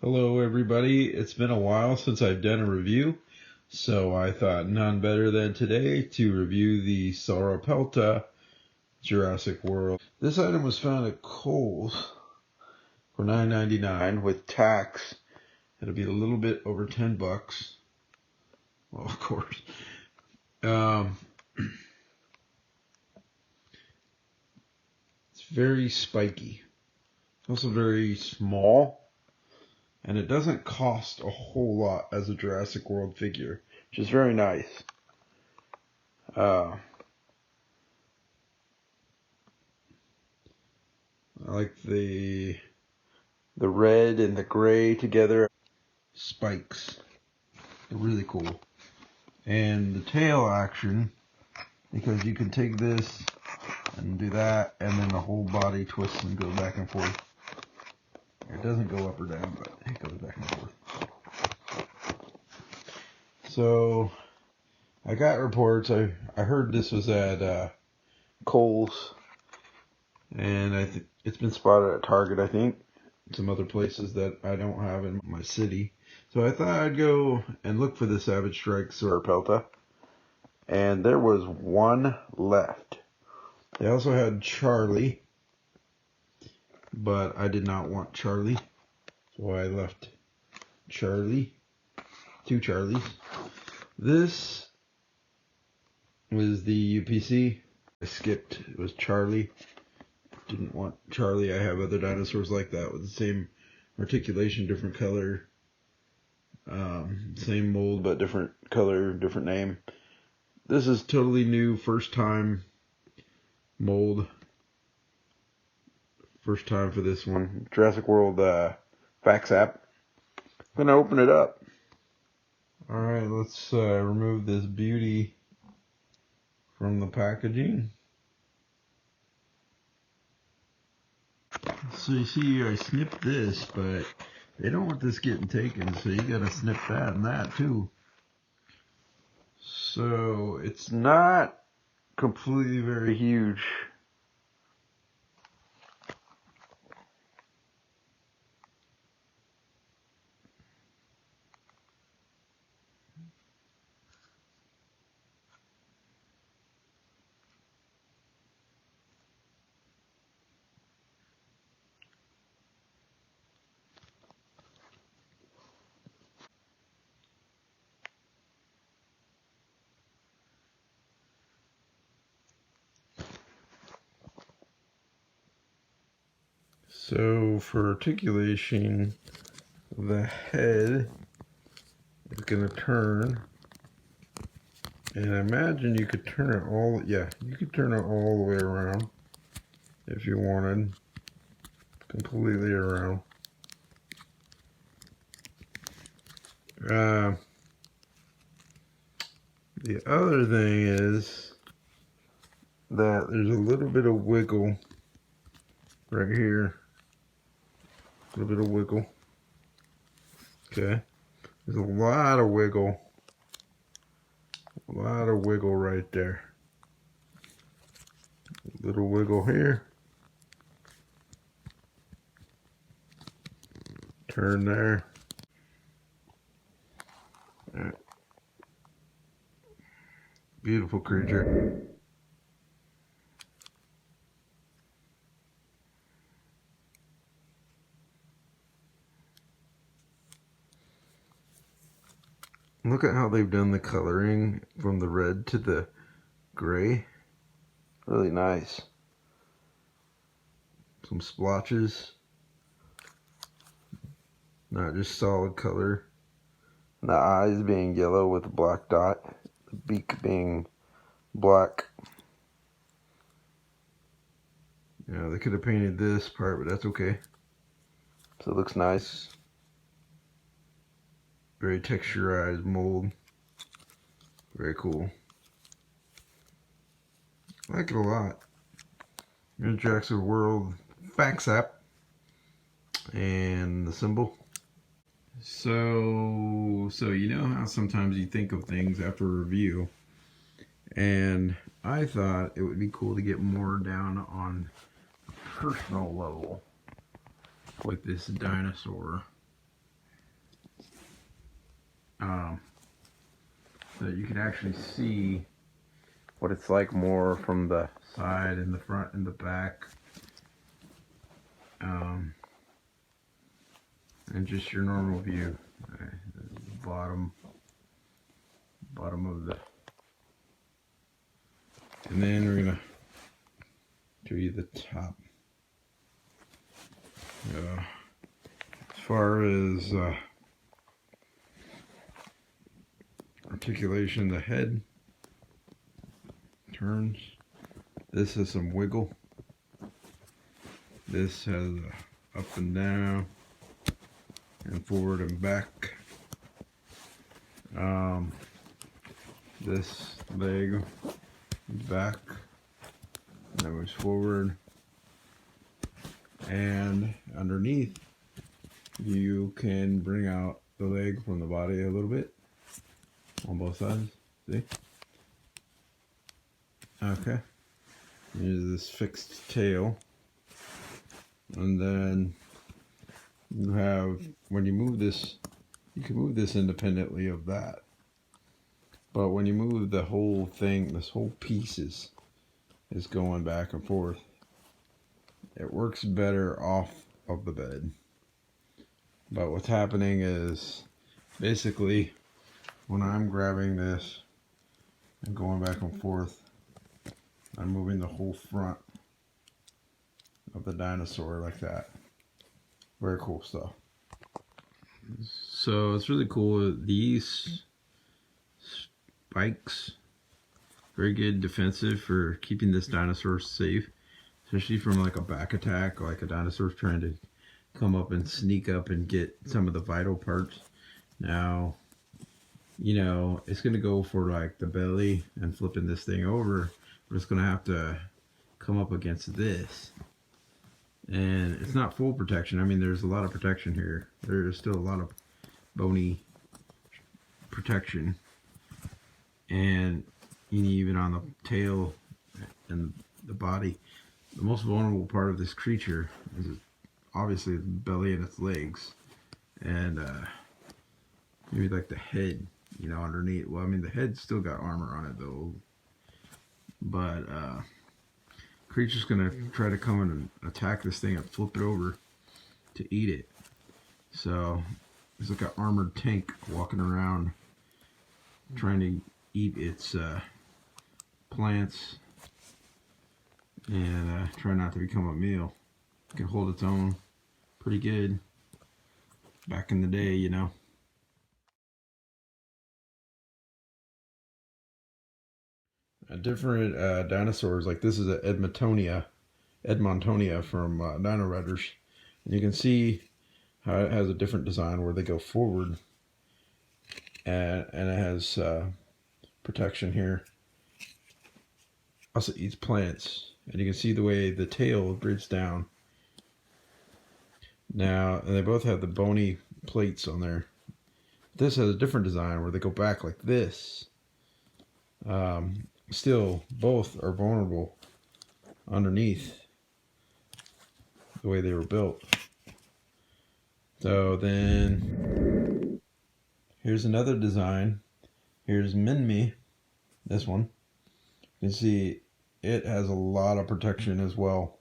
Hello everybody, it's been a while since I've done a review, so I thought none better than today to review the Sauropelta Jurassic World. This item was found at Kohl's for $9.99 with tax. It'll be a little bit over $10. Well, of course. It's very spiky. It's also very small. And it doesn't cost a whole lot as a Jurassic World figure, which is very nice. I like the red and the gray together. Spikes. They're really cool. And the tail action, because you can take this and do that, and then the whole body twists and goes back and forth. It doesn't go up or down, but it goes back and forth. So, I got reports. I heard this was at Kohl's, and it's been spotted at Target, I think. Some other places that I don't have in my city. So I thought I'd go and look for the Savage Strike Sauropelta, and there was one left. They also had Charlie, but I did not want Charlie, so I left Charlie. Two Charlies. This was the UPC. I skipped. It was Charlie. Didn't want Charlie. I have other dinosaurs like that with the same articulation, different color. Same mold, but different color, different name. This is totally new, first time mold. First time for this one. Jurassic World fax app. I'm gonna open it up. Alright, let's remove this beauty from the packaging. So you see, I snipped this, but they don't want this getting taken, so you gotta snip that and that too. So it's not completely very huge. So for articulation, the head is going to turn, and I imagine you could turn it you could turn it all the way around if you wanted, completely around. The other thing is that there's a little bit of wiggle right here. A little bit of wiggle. Okay. There's a lot of wiggle. A lot of wiggle right there. A little wiggle here. Turn there. All right. Beautiful creature. Look at how they've done the coloring from the red to the gray. Really nice. Some splotches. Not just solid color. And the eyes being yellow with a black dot. The beak being black. Yeah, they could have painted this part, but that's okay. So it looks nice. Very texturized mold. Very cool. I like it a lot. Here's Jurassic World fax app. And the symbol. So you know how sometimes you think of things after a review. And I thought it would be cool to get more down on a personal level with this dinosaur. so that you can actually see what it's like more from the side and the front and the back. And just your normal view. Bottom of the, and then we're gonna show you the top. As far as articulation, the head turns. This has some wiggle. This has up and down and forward and back. This leg back, that moves forward, and underneath you can bring out the leg from the body a little bit on both sides. See? Okay. Here's this fixed tail, and then you have, when you move this, you can move this independently of that. But when you move the whole thing, this whole piece is going back and forth. It works better off of the bed. But what's happening is, basically, when I'm grabbing this and going back and forth, I'm moving the whole front of the dinosaur like that. Very cool stuff. So it's really cool. These spikes, very good defensive for keeping this dinosaur safe, especially from like a back attack, like a dinosaur trying to come up and sneak up and get some of the vital parts. Now, you know, it's going to go for like the belly and flipping this thing over, but it's going to have to come up against this. And it's not full protection. I mean, there's a lot of protection here. There's still a lot of bony protection. And even on the tail and the body, the most vulnerable part of this creature is obviously the belly and its legs. And maybe like the head, you know, underneath. Well, I mean, the head's still got armor on it though. But creature's gonna try to come in and attack this thing and flip it over to eat it. So it's like an armored tank walking around trying to eat its plants and try not to become a meal. It can hold its own pretty good back in the day, you know. Different dinosaurs, like this is an Edmontonia from Dino Riders. And you can see how it has a different design where they go forward, and it has protection here. Also eats plants, and you can see the way the tail drapes down. Now, and they both have the bony plates on there. This has a different design where they go back like this. Still, both are vulnerable underneath the way they were built. So then, here's another design. Here's Minmi, this one. You can see it has a lot of protection as well.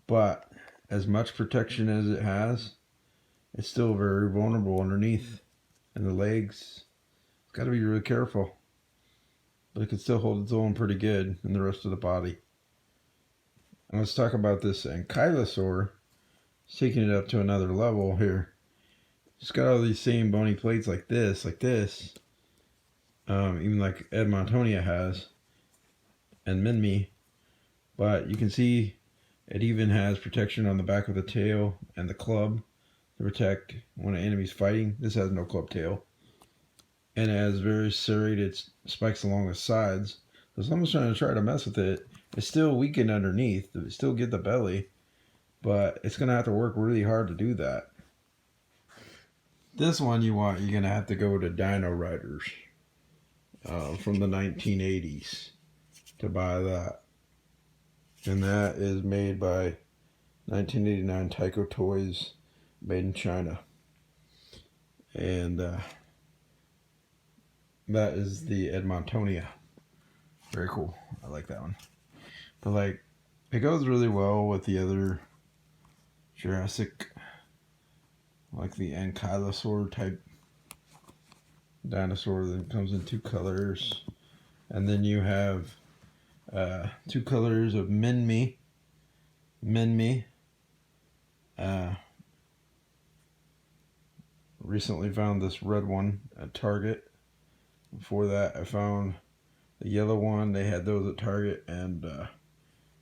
But as much protection as it has, it's still very vulnerable underneath. And the legs, it's got to be really careful. But it can still hold its own pretty good in the rest of the body. And let's talk about this Ankylosaur. It's taking it up to another level here. It's got all these same bony plates like this, even like Edmontonia has, and Minmi. But you can see it even has protection on the back of the tail and the club to protect when an enemy's fighting. This has no club tail. And it has very serrated spikes along the sides. So someone's trying to try to mess with it. It's still weakened underneath. It still get the belly. But it's going to have to work really hard to do that. This one you're going to have to go to Dino Riders from the 1980s to buy that. And that is made by 1989 Tyco Toys, made in China. And that is the Edmontonia. Very cool. I like that one. But like, it goes really well with the other Jurassic, like the Ankylosaur type dinosaur that comes in two colors. And then you have two colors of Minmi. Recently found this red one at Target. Before that, I found the yellow one. They had those at Target and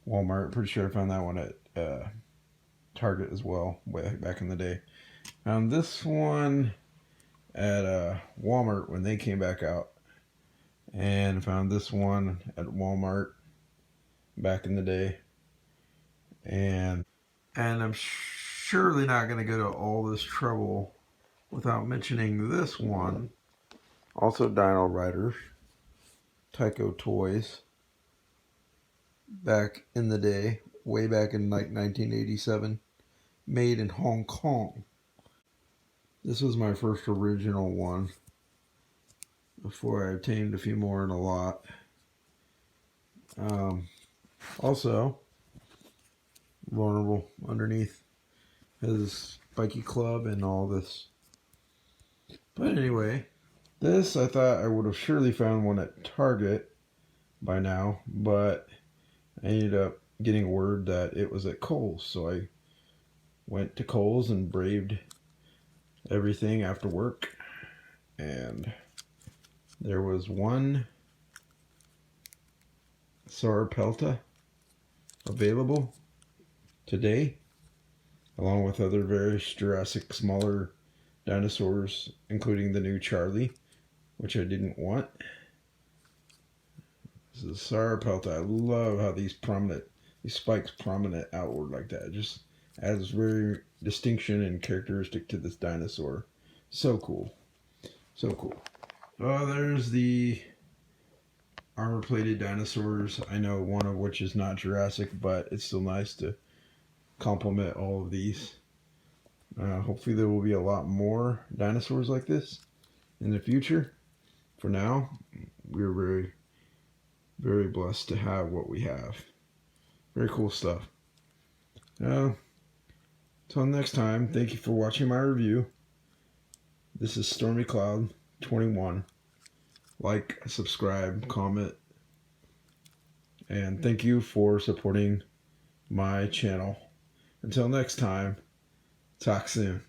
Walmart. Pretty sure I found that one at Target as well, way back in the day. Found this one at Walmart when they came back out. And found this one at Walmart back in the day. And I'm surely not going to go to all this trouble without mentioning this one. Also Dino Riders. Tyco Toys. Back in the day. Way back in like 1987. Made in Hong Kong. This was my first original one. Before I obtained a few more in a lot. Also, vulnerable underneath his Spikey Club and all this. But anyway, this I thought I would have surely found one at Target by now, but I ended up getting word that it was at Kohl's, so I went to Kohl's and braved everything after work, and there was one Sauropelta available today, along with other various Jurassic smaller dinosaurs, including the new Charlie, which I didn't want. This is Sauropelta. I love how these spikes prominent outward like that. It just adds very distinction and characteristic to this dinosaur. So cool. So cool. Oh, there's the armor-plated dinosaurs. I know one of which is not Jurassic, but it's still nice to complement all of these. Hopefully there will be a lot more dinosaurs like this in the future. For now, we're very, very blessed to have what we have. Very cool stuff. Until next time, thank you for watching my review. This is Stormy Cloud 21. Like, subscribe, comment, and thank you for supporting my channel. Until next time, talk soon.